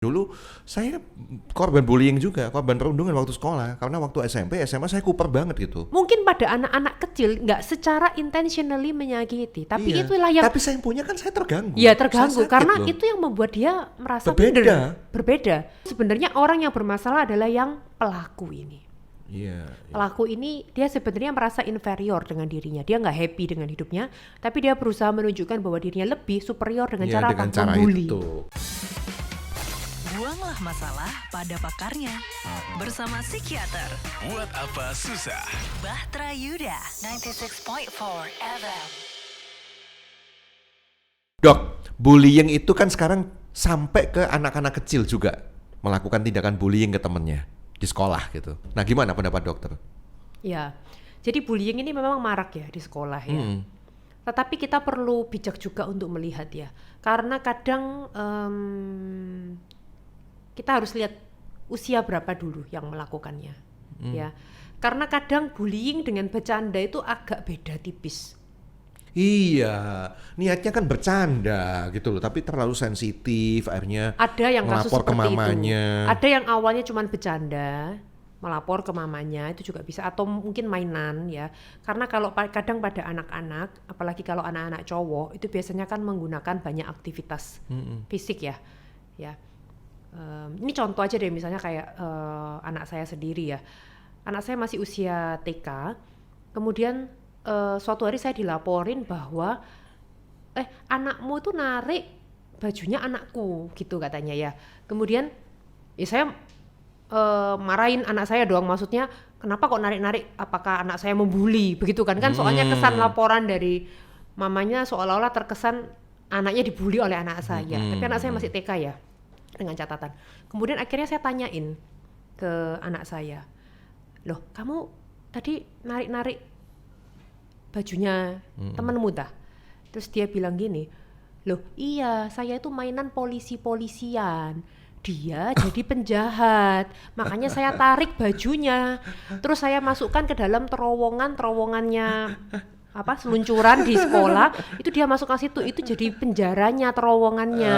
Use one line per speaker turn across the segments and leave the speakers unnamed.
Dulu saya korban bullying juga, korban perundungan waktu sekolah. Karena waktu SMP, SMA saya kuper banget gitu.
Mungkin pada anak-anak kecil nggak secara intentionally menyakiti, tapi
Iya,
itulah yang
tapi saya yang punya kan saya terganggu.
ya
Saya
terganggu
sakit
karena
loh.
itu yang membuat dia merasa
Berbeda.
berbeda. Sebenarnya orang yang bermasalah adalah yang pelaku ini.
Iya,
Pelaku ini dia sebenarnya merasa inferior dengan dirinya, dia nggak happy dengan hidupnya, tapi dia berusaha menunjukkan bahwa dirinya lebih superior dengan
iya
cara
dengan
apa?
cara
Membuli.
itu.
Buanglah masalah pada pakarnya. Bersama psikiater
Buat apa susah?
Bahtera Yuda 96.4 FM.
Dok, bullying itu kan sekarang sampai ke anak-anak kecil juga melakukan tindakan bullying ke temennya di sekolah gitu. Nah, gimana pendapat dokter?
Ya, jadi bullying ini memang marak ya di sekolah ya. Tetapi kita perlu bijak juga untuk melihat ya, karena kadang kita harus lihat usia berapa dulu yang melakukannya, ya. Karena kadang bullying dengan bercanda itu agak beda tipis.
Iya, niatnya kan bercanda gitu loh, tapi terlalu sensitif, akhirnya
Ada yang kasus
melapor ke
seperti
mamanya.
itu. Ada yang awalnya cuma bercanda, melapor ke mamanya, itu juga bisa, atau mungkin mainan ya. Karena kalau kadang pada anak-anak, apalagi kalau anak-anak cowok, itu biasanya kan menggunakan banyak aktivitas fisik ya. Ya. Ini contoh aja deh, misalnya kayak anak saya sendiri ya. Anak saya masih usia TK, kemudian suatu hari saya dilaporin bahwa anakmu tuh narik bajunya anakku gitu katanya ya. Kemudian ya saya marahin anak saya dong, maksudnya kenapa kok narik-narik, apakah anak saya membuli begitu kan soalnya kesan laporan dari mamanya seolah-olah terkesan anaknya dibully oleh anak saya. Tapi anak saya masih TK ya, dengan catatan. Kemudian akhirnya saya tanyain ke anak saya, loh kamu tadi narik-narik bajunya temenmu dah? Terus dia bilang gini, loh iya saya itu mainan polisi-polisian, dia jadi penjahat, makanya saya tarik bajunya, terus saya masukkan ke dalam terowongannya seluncuran di sekolah, itu dia masuk ke situ, itu jadi penjaranya, terowongannya.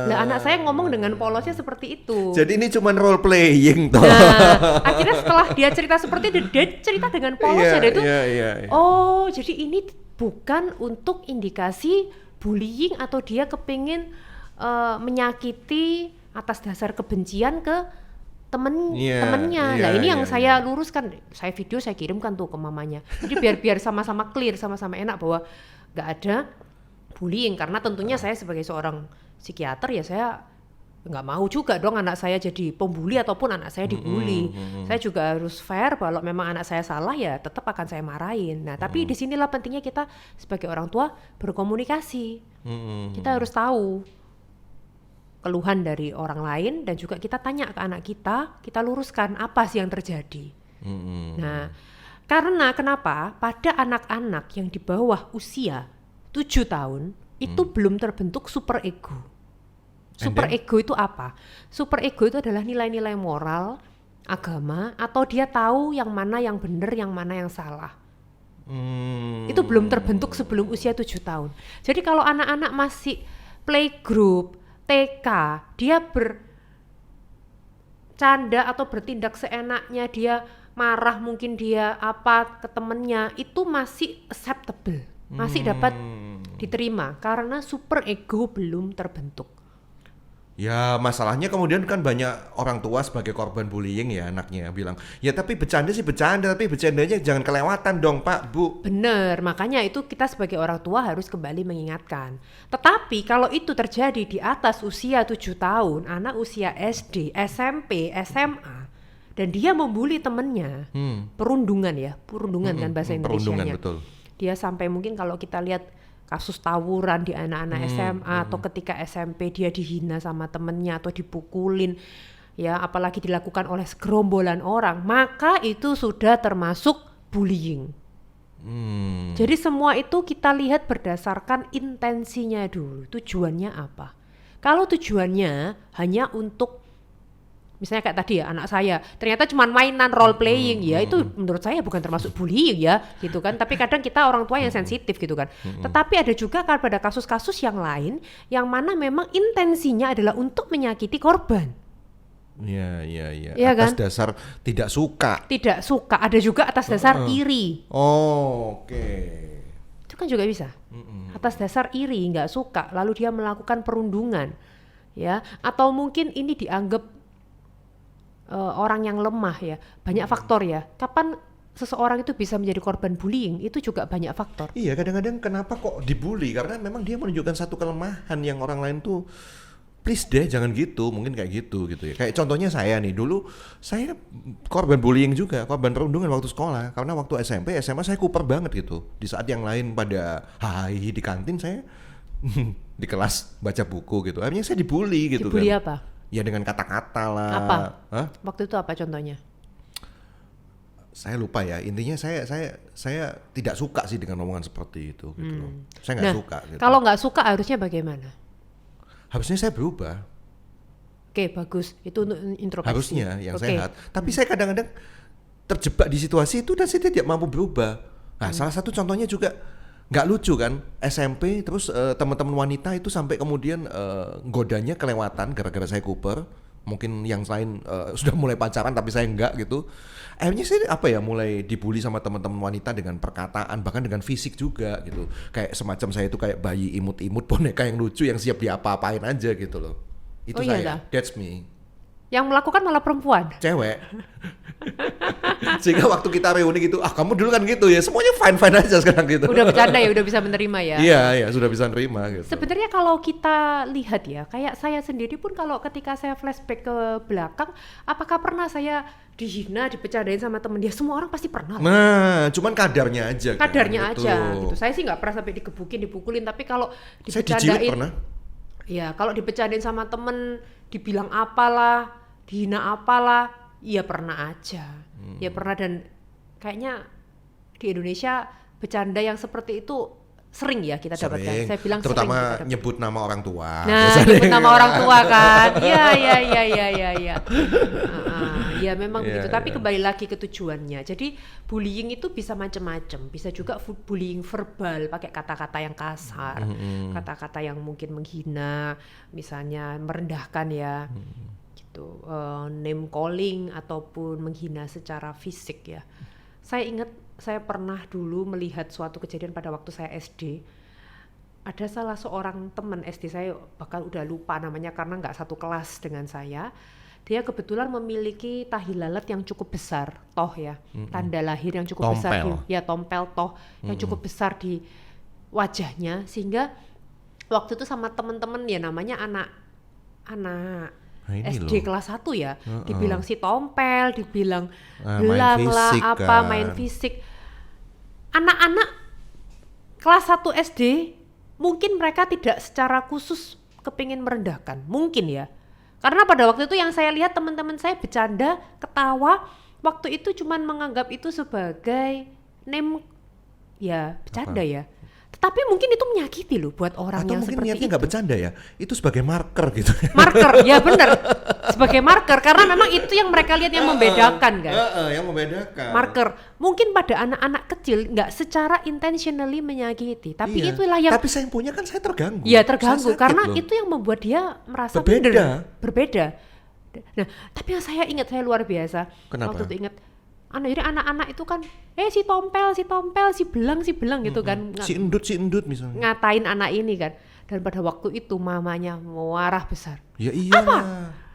Lah anak saya ngomong dengan polosnya seperti itu.
Jadi ini cuman role playing toh.
Nah, akhirnya setelah dia cerita seperti itu, dia cerita dengan polosnya, dia itu,
Iya.
oh jadi ini bukan untuk indikasi bullying atau dia kepingin menyakiti atas dasar kebencian ke temennya. Nah ini yang saya luruskan, saya video saya kirimkan tuh ke mamanya. Jadi biar sama-sama clear, sama-sama enak bahwa nggak ada bullying. Karena tentunya saya sebagai seorang psikiater ya saya nggak mau juga dong anak saya jadi pembuli ataupun anak saya dibully. Saya juga harus fair, kalau memang anak saya salah ya tetap akan saya marahin. Nah tapi disinilah pentingnya kita sebagai orang tua berkomunikasi. Kita harus tahu keluhan dari orang lain dan juga kita tanya ke anak kita luruskan apa sih yang terjadi. Nah, karena kenapa? Pada anak-anak yang di bawah usia 7 tahun itu belum terbentuk super ego. Super ego itu apa? Super ego itu adalah nilai-nilai moral, agama, atau dia tahu yang mana yang benar, yang mana yang salah. Itu belum terbentuk sebelum usia 7 tahun. Jadi kalau anak-anak masih playgroup, TK, dia bercanda atau bertindak seenaknya, dia marah, mungkin dia apa ke temennya, itu masih acceptable, masih dapat diterima karena super ego belum terbentuk.
Ya masalahnya kemudian kan banyak orang tua sebagai korban bullying ya, anaknya bilang, ya tapi bercanda sih bercanda, tapi bercandanya jangan kelewatan dong Pak, Bu.
Bener, makanya itu kita sebagai orang tua harus kembali mengingatkan. Tetapi kalau itu terjadi di atas usia 7 tahun, anak usia SD, SMP, SMA, dan dia membuli temennya, perundungan kan bahasa Indonesianya.
Betul.
Dia sampai mungkin kalau kita lihat kasus tawuran di anak-anak SMA atau ketika SMP dia dihina sama temennya atau dipukulin, ya apalagi dilakukan oleh segerombolan orang, maka itu sudah termasuk bullying. Jadi semua itu kita lihat berdasarkan intensinya dulu, tujuannya apa. Kalau tujuannya hanya untuk misalnya kayak tadi ya anak saya ternyata cuma mainan role playing, ya itu menurut saya bukan termasuk bullying ya gitu kan. Tapi kadang kita orang tua yang sensitif gitu kan. Tetapi ada juga pada kasus-kasus yang lain yang mana memang intensinya adalah untuk menyakiti korban.
Iya.
Iya
Atas
kan?
dasar tidak suka.
Tidak suka, ada juga atas dasar iri.
Oh, oke.
Itu kan juga bisa. Atas dasar iri, nggak suka, lalu dia melakukan perundungan, ya. Atau mungkin ini dianggap orang yang lemah ya. Banyak faktor ya. Kapan seseorang itu bisa menjadi korban bullying, itu juga banyak faktor.
Iya, kadang-kadang kenapa kok dibully? Karena memang dia menunjukkan satu kelemahan yang orang lain tuh, please deh jangan gitu, mungkin kayak gitu ya. Kayak contohnya saya nih, dulu saya korban bullying juga, korban perundungan waktu sekolah. Karena waktu SMP, SMA saya kuper banget gitu. Di saat yang lain pada hai di kantin, saya di kelas baca buku gitu. Akhirnya saya dibully gitu.
Dibully
kan.
apa?
Ya dengan kata-kata lah.
Apa?
Hah?
Waktu itu apa contohnya?
Saya lupa ya. Intinya saya tidak suka sih dengan omongan seperti itu gitu loh. Saya nggak
Nah,
suka gitu.
kalau nggak suka harusnya bagaimana?
Harusnya saya berubah.
Oke, bagus. Itu untuk introspeksi.
Harusnya yang
Oke.
sehat. Tapi saya kadang-kadang terjebak di situasi itu dan saya tidak mampu berubah. Nah, salah satu contohnya juga nggak lucu kan, SMP terus teman-teman wanita itu sampai kemudian godanya kelewatan gara-gara saya Cooper. Mungkin yang lain sudah mulai pacaran tapi saya enggak gitu. Akhirnya saya mulai dibully sama teman-teman wanita dengan perkataan, bahkan dengan fisik juga gitu. Kayak semacam saya itu kayak bayi imut-imut, boneka yang lucu yang siap diapa-apain aja gitu loh. Itu
Oh, iya
saya.
dah.
That's me.
Yang melakukan malah perempuan.
Cewek. Sehingga waktu kita reuni gitu, kamu dulu kan gitu ya, semuanya fine-fine aja sekarang gitu.
Udah bercanda ya, udah bisa menerima ya.
Iya, sudah bisa nerima gitu.
Sebenarnya kalau kita lihat ya, kayak saya sendiri pun kalau ketika saya flashback ke belakang, apakah pernah saya dihina, dipecandain sama temen dia? Semua orang pasti pernah.
Nah, cuman kadarnya aja.
Kadarnya
kan,
aja gitu. Saya sih nggak pernah sampai digebukin, dipukulin, tapi kalau
Saya dijilat
dipecandain,
pernah.
ya kalau dipecandain sama temen, dibilang apalah, dihina apalah, ya pernah aja. Ya pernah, dan kayaknya di Indonesia bercanda yang seperti itu sering ya kita dapatkan.
Sering.
Saya bilang
terutama
sering kita dapatkan.
nyebut nama orang tua.
Nah,
Biasanya.
nyebut nama orang tua kan. Iya. Ya memang
Iya,
begitu. Tapi
iya.
kembali lagi ke tujuannya. Jadi bullying itu bisa macam-macam. Bisa juga bullying verbal, pakai kata-kata yang kasar, kata-kata yang mungkin menghina, misalnya merendahkan ya. Gitu. Name calling ataupun menghina secara fisik ya. Saya ingat saya pernah dulu melihat suatu kejadian pada waktu saya SD. Ada salah seorang teman SD saya, bahkan udah lupa namanya karena nggak satu kelas dengan saya. Dia kebetulan memiliki tahi lalat yang cukup besar, toh ya, tanda lahir yang cukup besar, tompel toh, yang cukup besar di wajahnya, sehingga waktu itu sama teman-teman ya, namanya anak SD
loh.
kelas 1 ya, dibilang si tompel, dibilang
Main
belang lah,
fisik
apa
kan.
main fisik. Anak-anak kelas 1 SD mungkin mereka tidak secara khusus kepingin merendahkan, mungkin ya. Karena pada waktu itu yang saya lihat teman-teman saya bercanda, ketawa, waktu itu cuman menganggap itu sebagai name ya, bercanda ya. Tetapi mungkin itu menyakiti loh buat orang
Atau
yang
mungkin
seperti
niatnya
itu.
nggak bercanda ya, itu sebagai marker gitu.
Marker, ya benar. Sebagai marker, karena memang itu yang mereka lihat yang membedakan kan.
Yang membedakan.
Marker. Mungkin pada anak-anak kecil nggak secara intentionally menyakiti, tapi
Iya.
itulah yang
Tapi saya punya kan saya terganggu.
ya
Saya
terganggu
sakit
karena
loh.
itu yang membuat dia merasa
Berbeda.
berbeda. Nah, tapi yang saya ingat, saya luar biasa.
Kenapa?
Waktu itu ingat, jadi anak-anak itu kan, si tompel, si belang gitu kan,
si endut misalnya.
ngatain anak ini kan. Dan pada waktu itu mamanya marah besar.
Ya iya.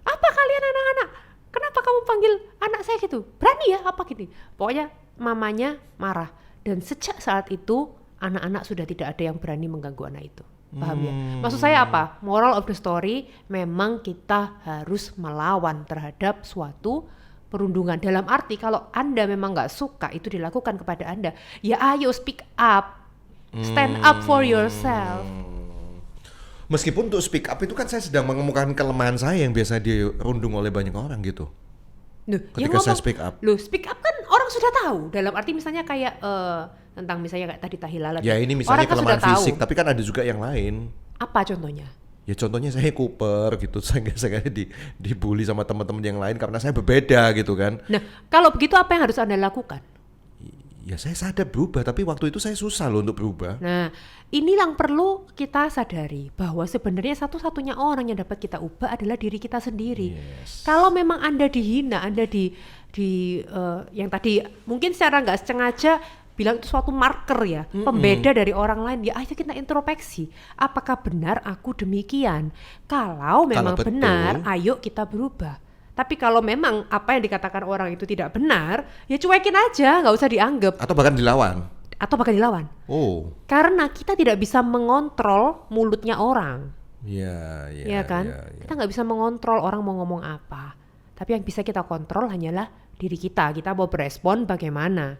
Apa kalian anak-anak? Kenapa kamu panggil anak saya gitu? Berani ya apa gini? Pokoknya mamanya marah. Dan sejak saat itu anak-anak sudah tidak ada yang berani mengganggu anak itu. Paham ya? Maksud saya apa? Moral of the story, memang kita harus melawan terhadap suatu perundungan. Dalam arti kalau Anda memang nggak suka itu dilakukan kepada Anda, ya ayo speak up. Stand up for yourself.
Meskipun untuk speak up itu kan saya sedang mengemukakan kelemahan saya yang biasa dirundung oleh banyak orang gitu.
Loh,
Ketika saya speak up.
Loh, speak up kan orang sudah tahu. Dalam arti misalnya kayak tentang misalnya kayak tadi tahi lalat.
Ya ini misalnya
orang kan
kelemahan
sudah
fisik,
tahu.
tapi kan ada juga yang lain.
Apa contohnya?
Ya contohnya saya Cooper gitu, saya dibully sama teman-teman yang lain karena saya berbeda gitu kan.
Nah, kalau begitu apa yang harus Anda lakukan?
Ya saya sadar berubah, tapi waktu itu saya susah loh untuk berubah.
Nah, ini yang perlu kita sadari bahwa sebenarnya satu-satunya orang yang dapat kita ubah adalah diri kita sendiri.
Yes.
Kalau memang Anda dihina, Anda yang tadi mungkin secara nggak sengaja bilang itu suatu marker ya, pembeda dari orang lain. Ya ayo kita introspeksi, apakah benar aku demikian? Kalau memang
betul,
benar, ayo kita berubah. Tapi kalau memang apa yang dikatakan orang itu tidak benar, ya cuekin aja, nggak usah dianggap.
Atau bahkan dilawan.
Oh. Karena kita tidak bisa mengontrol mulutnya orang.
Ya
Kan?
ya.
Kita nggak bisa mengontrol orang mau ngomong apa. Tapi yang bisa kita kontrol hanyalah diri kita. Kita mau berespon bagaimana.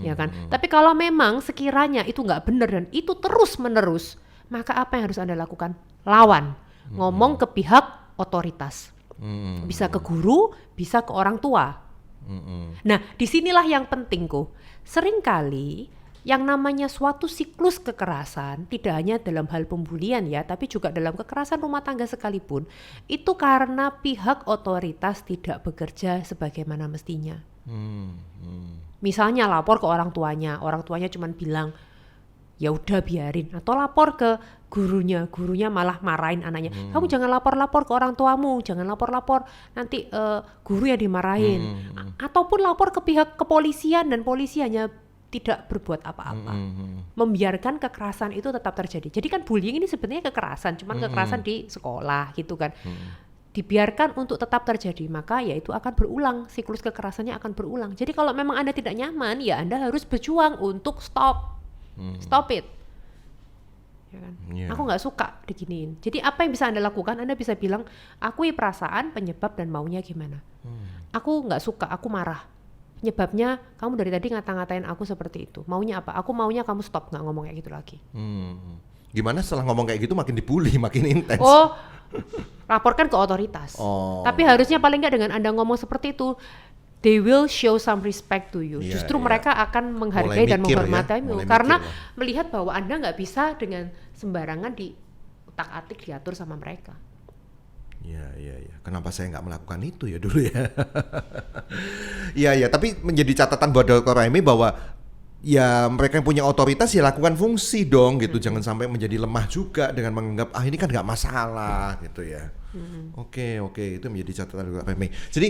Ya kan? Tapi kalau memang sekiranya itu nggak benar dan itu terus menerus, maka apa yang harus Anda lakukan? Lawan. Ngomong ke pihak otoritas. Bisa ke guru, bisa ke orang tua. Nah, disinilah yang penting kok. Seringkali yang namanya suatu siklus kekerasan, tidak hanya dalam hal pembulian ya, tapi juga dalam kekerasan rumah tangga sekalipun, itu karena pihak otoritas tidak bekerja sebagaimana mestinya. Misalnya lapor ke orang tuanya cuma bilang ya udah biarin, atau lapor ke gurunya malah marahin anaknya. Kamu jangan lapor-lapor ke orang tuamu, jangan lapor-lapor, nanti guru yang dimarahin. Ataupun lapor ke pihak kepolisian dan polisi hanya tidak berbuat apa-apa. Membiarkan kekerasan itu tetap terjadi. Jadi kan bullying ini sebenarnya kekerasan, cuman kekerasan di sekolah gitu kan. Dibiarkan untuk tetap terjadi, maka ya itu akan berulang, siklus kekerasannya akan berulang. Jadi kalau memang Anda tidak nyaman, ya Anda harus berjuang untuk stop it. Ya kan?
Yeah.
Aku nggak suka diginiin. Jadi apa yang bisa Anda lakukan? Anda bisa bilang, akui perasaan, penyebab dan maunya gimana. Aku nggak suka, aku marah. Penyebabnya kamu dari tadi ngata-ngatain aku seperti itu. Maunya apa? Aku maunya kamu stop, nggak ngomong kayak gitu lagi.
Gimana setelah ngomong kayak gitu makin dibully, makin intens?
Oh, laporkan ke otoritas.
Oh.
Tapi harusnya paling nggak dengan Anda ngomong seperti itu, they will show some respect to you.
Iya,
Justru
iya.
mereka akan menghargai
Mulai
dan
mikir ya,
menghormatimu
mulai
karena
mikir lah.
melihat bahwa Anda nggak bisa dengan sembarangan diutak-atik diatur sama mereka.
Ya. Kenapa saya nggak melakukan itu ya dulu ya? Iya. Tapi menjadi catatan buat Dr. Raimi bahwa ya mereka yang punya otoritas ya lakukan fungsi dong gitu. Jangan sampai menjadi lemah juga dengan menganggap ini kan nggak masalah gitu ya. Oke, itu menjadi catatan Dr. Raimi. Jadi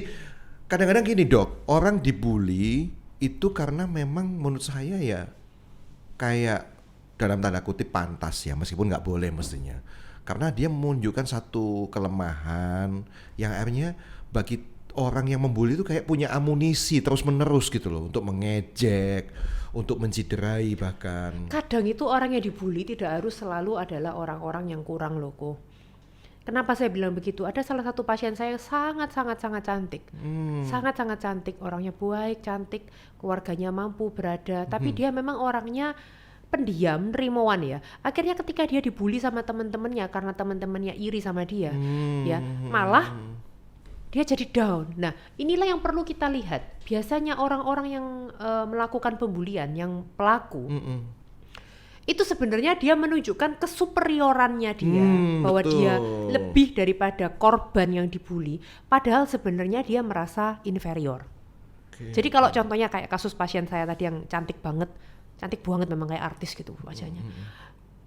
kadang-kadang gini Dok, orang dibully itu karena memang menurut saya ya kayak dalam tanda kutip pantas ya, meskipun nggak boleh mestinya. Karena dia menunjukkan satu kelemahan yang akhirnya bagi orang yang membuli itu kayak punya amunisi terus-menerus gitu loh untuk mengejek, untuk menciderai bahkan.
Kadang itu orang yang dibully tidak harus selalu adalah orang-orang yang kurang loh kok. Kenapa saya bilang begitu? Ada salah satu pasien saya yang sangat cantik. Sangat cantik, orangnya baik, cantik, keluarganya mampu berada, tapi dia memang orangnya pendiam, nerimoan ya. Akhirnya ketika dia dibully sama teman-temannya karena teman-temannya iri sama dia, ya, malah dia jadi down. Nah, inilah yang perlu kita lihat. Biasanya orang-orang yang melakukan pembulian, yang pelaku, itu sebenarnya dia menunjukkan kesuperiorannya dia, bahwa
betul.
dia lebih daripada korban yang dibully, padahal sebenarnya dia merasa inferior. Jadi kalau contohnya kayak kasus pasien saya tadi yang cantik banget memang kayak artis gitu wajahnya.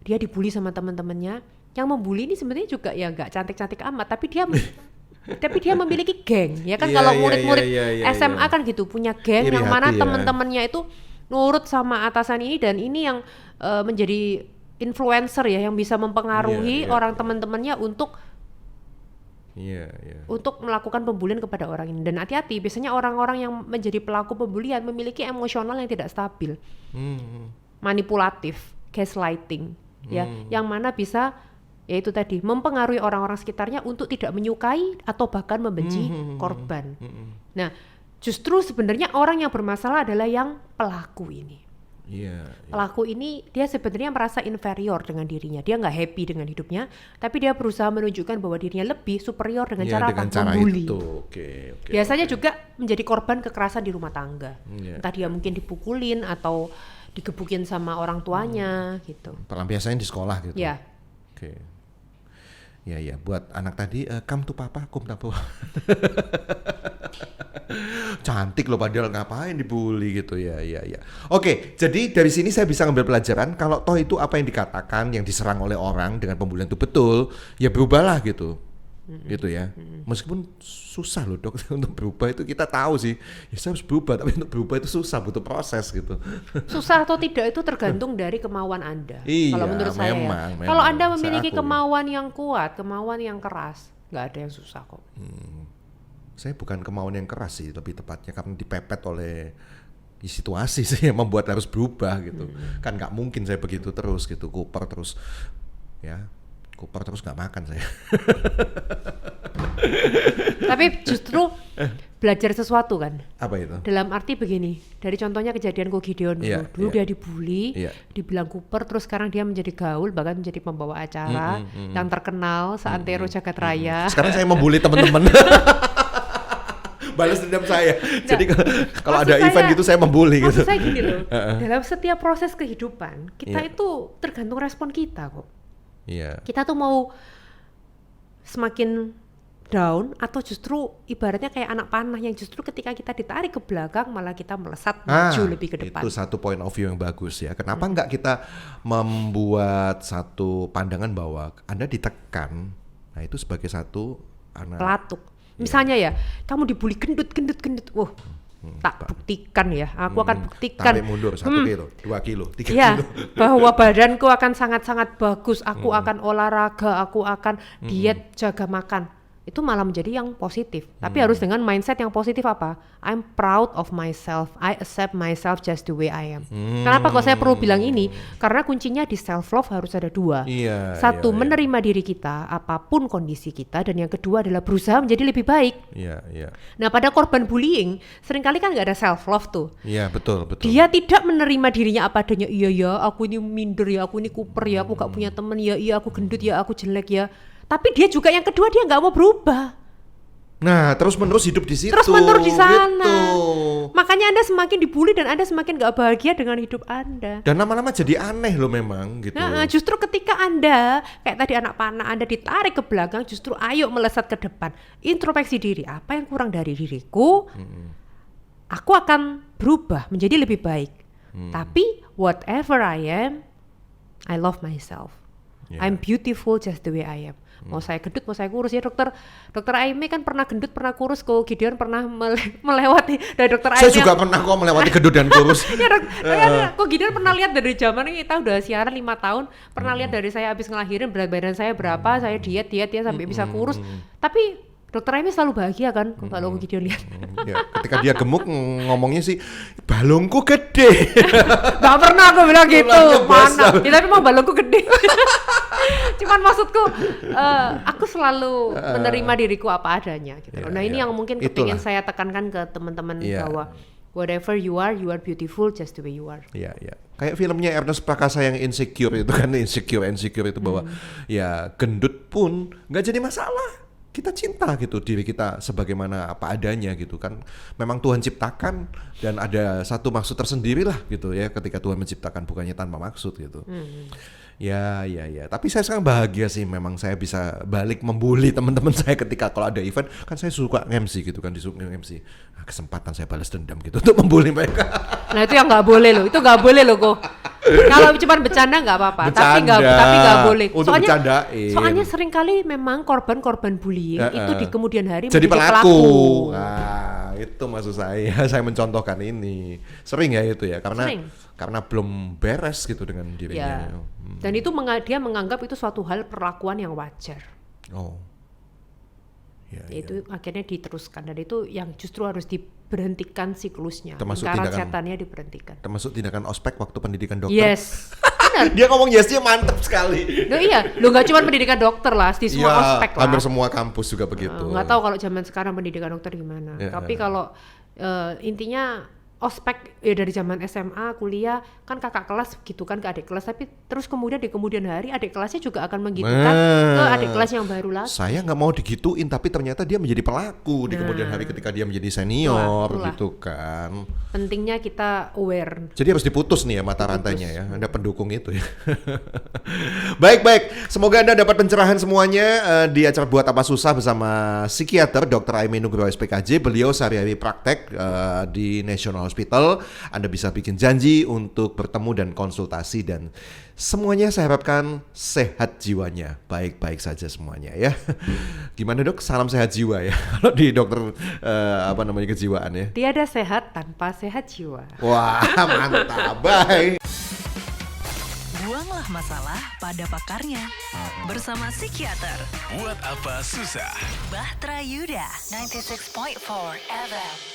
Dia dibully sama teman-temannya, yang membuli ini sebenarnya juga ya nggak cantik-cantik amat, tapi dia memiliki geng, ya kan. Kalau murid-murid SMA kan gitu, punya geng
Iri
yang mana
hati ya.
teman-temannya itu nurut sama atasan ini, dan ini yang menjadi influencer ya, yang bisa mempengaruhi orang teman-temannya untuk melakukan pembulian kepada orang ini. Dan hati-hati, biasanya orang-orang yang menjadi pelaku pembulian memiliki emosional yang tidak stabil, manipulatif, gaslighting, ya, yang mana bisa yaitu tadi mempengaruhi orang-orang sekitarnya untuk tidak menyukai atau bahkan membenci korban. Nah, justru sebenarnya orang yang bermasalah adalah yang pelaku ini. Pelaku ini dia sebenarnya merasa inferior dengan dirinya, dia nggak happy dengan hidupnya, tapi dia berusaha menunjukkan bahwa dirinya lebih superior dengan cara membuli. Biasanya juga menjadi korban kekerasan di rumah tangga, entah dia mungkin dipukulin atau digebukin sama orang tuanya gitu.
Pelampiasannya di sekolah gitu.
Ya.
Ya, buat anak tadi, come to papa, come to papa. Cantik loh padahal ngapain dibully gitu ya. Oke, jadi dari sini saya bisa ngambil pelajaran kalau toh itu apa yang dikatakan, yang diserang oleh orang dengan pembulian itu betul, ya berubahlah gitu. Gitu ya. Meskipun susah loh dok untuk berubah itu kita tahu sih. Ya saya harus berubah, tapi untuk berubah itu susah, butuh proses gitu.
Susah atau tidak itu tergantung dari kemauan Anda.
Iya,
Kalau menurut saya,
memang.
kalau Anda memiliki
Saya akui.
kemauan yang kuat, kemauan yang keras, nggak ada yang susah kok.
Saya bukan kemauan yang keras sih, lebih tepatnya karena dipepet oleh situasi sih yang membuat harus berubah gitu. Kan nggak mungkin saya begitu terus gitu, kuper terus nggak makan saya.
Tapi justru belajar sesuatu kan.
Apa itu?
Dalam arti begini, dari contohnya kejadian Ko Gideon dulu.
Iya,
Dulu
iya.
dia dibully,
Iya.
dibilang kuper, terus sekarang dia menjadi gaul, bahkan menjadi pembawa acara yang terkenal seantero jagat raya.
Sekarang saya membuli teman-teman. Balas dendam saya. Jadi kalau ada
Maksud
event
saya-
gitu saya membuli gitu.
Maksud saya gini loh, dalam setiap proses kehidupan, kita
Iya.
itu tergantung respon kita kok.
Iya.
Kita tuh mau semakin down atau justru ibaratnya kayak anak panah yang justru ketika kita ditarik ke belakang malah kita melesat maju lebih ke depan.
Itu satu point of view yang bagus ya. Kenapa nggak kita membuat satu pandangan bahwa Anda ditekan, nah itu sebagai satu anak.
Pelatuk. Misalnya ya, kamu dibully gendut. Wah, tak buktikan ya. Aku akan buktikan.
Tarik mundur 1 kilo, 2 kilo, 3
Ya,
kilo.
bahwa badanku akan sangat-sangat bagus. Aku akan olahraga, aku akan diet, jaga makan. Itu malah menjadi yang positif. Tapi harus dengan mindset yang positif apa? I'm proud of myself. I accept myself just the way I am. Kenapa kok saya perlu bilang ini? Karena kuncinya di self love harus ada 2.
Iya,
Satu,
iya.
menerima diri kita apapun kondisi kita, dan yang kedua adalah berusaha menjadi lebih baik.
Iya.
Nah, pada korban bullying seringkali kan nggak ada self love tuh.
Iya, betul.
Dia tidak menerima dirinya apa adanya. Iya, aku ini minder ya, aku ini kuper ya, aku gak punya temen ya, iya aku gendut ya, aku jelek ya. Tapi dia juga yang kedua, dia nggak mau berubah.
Nah, terus-menerus hidup di situ.
Terus-menerus di sana.
Gitu.
Makanya Anda semakin dibully dan Anda semakin gak bahagia dengan hidup Anda.
Dan lama-lama jadi aneh loh memang gitu.
Nah, justru ketika Anda, kayak tadi anak panah, Anda ditarik ke belakang, justru ayo melesat ke depan. Introspeksi diri, apa yang kurang dari diriku, aku akan berubah menjadi lebih baik. Tapi whatever I am, I love myself.
Yeah.
I'm beautiful just the way I am. Mau saya gendut, mau saya kurus ya dokter Aime kan pernah gendut, pernah kurus. Ko Gideon pernah melewati dari dokter Aime.
Saya juga pernah kok melewati gendut dan kurus.
Ya Ko Gideon pernah lihat dari zaman ini, kita udah siaran 5 tahun, pernah lihat dari saya habis ngelahirin berat badan saya berapa, saya diet ya sampai bisa kurus. Tapi dokter Aime selalu bahagia kan kalau Ko Gideon lihat.
Ya, ketika dia gemuk ngomongnya sih balungku gede.
Gak pernah aku bilang gitu,
Tulangnya
mana?
besar.
Ya tapi mau balonku gede. Cuman maksudku, aku selalu menerima diriku apa adanya gitu.
Ya,
Nah ini
ya.
yang mungkin
Itulah.
kepingin saya tekankan ke teman-teman
Ya.
bahwa whatever you are beautiful just the way you are.
Iya. Kayak filmnya Ernest Prakasa yang Insecure itu kan, Insecure itu bahwa ya gendut pun nggak jadi masalah. Kita cinta gitu diri kita sebagaimana apa adanya gitu kan. Memang Tuhan ciptakan dan ada satu maksud tersendiri lah gitu ya ketika Tuhan menciptakan, bukannya tanpa maksud gitu. Ya. Tapi saya sekarang bahagia sih, memang saya bisa balik membuli teman-teman saya ketika kalau ada event kan saya suka MC gitu kan, disuruh MC. Nah, kesempatan saya balas dendam gitu untuk membuli mereka.
Nah itu yang nggak boleh loh, itu nggak boleh loh kok. Kalau cuma bercanda nggak apa-apa, tapi nggak boleh.
Untuk bercandain.
Soalnya seringkali memang korban bullying itu di kemudian hari
jadi
menjadi
pelaku. Nah, itu maksud saya. Saya mencontohkan ini. Sering ya itu ya, karena belum beres gitu dengan dirinya.
Ya. Dan itu dia menganggap itu suatu hal perlakuan yang wajar.
Oh. Ya.
Itu akhirnya diteruskan, dan itu yang justru harus diberhentikan siklusnya.
Termasuk
lingkaran
tindakan-
setannya diberhentikan.
Termasuk tindakan ospek waktu pendidikan dokter.
Yes. Benar.
Dia ngomong yesnya mantap sekali.
Loh iya, lo nggak cuma pendidikan dokter lah, di semua ospek lah.
hampir semua kampus juga begitu.
Nggak tahu kalau zaman sekarang pendidikan dokter gimana.
Ya.
Tapi kalau intinya ospek ya dari zaman SMA, kuliah kan kakak kelas gitu kan ke adik kelas, tapi terus kemudian di kemudian hari adik kelasnya juga akan menggitukan ke adik kelas yang baru lagi.
Saya nggak mau digituin, tapi ternyata dia menjadi pelaku di kemudian hari ketika dia menjadi senior
Itulah.
gitu kan.
Pentingnya kita aware.
Jadi harus diputus nih ya mata rantainya ya. Anda pendukung itu ya. Baik. Semoga Anda dapat pencerahan semuanya di acara Buat Apa Susah bersama psikiater Dr. Aimee Nugroho SPKJ. Beliau sehari-hari praktek di National Hospital. Anda bisa bikin janji untuk bertemu dan konsultasi, dan semuanya saya harapkan sehat jiwanya. Baik-baik saja semuanya ya. Gimana Dok? Salam sehat jiwa ya. Kalau di dokter kejiwaan ya.
Tiada sehat tanpa sehat jiwa.
Wah, mantap. Bye.
Buanglah masalah pada pakarnya. Bersama psikiater
Buat apa susah?
Bahtera Yuda 96.4 FM.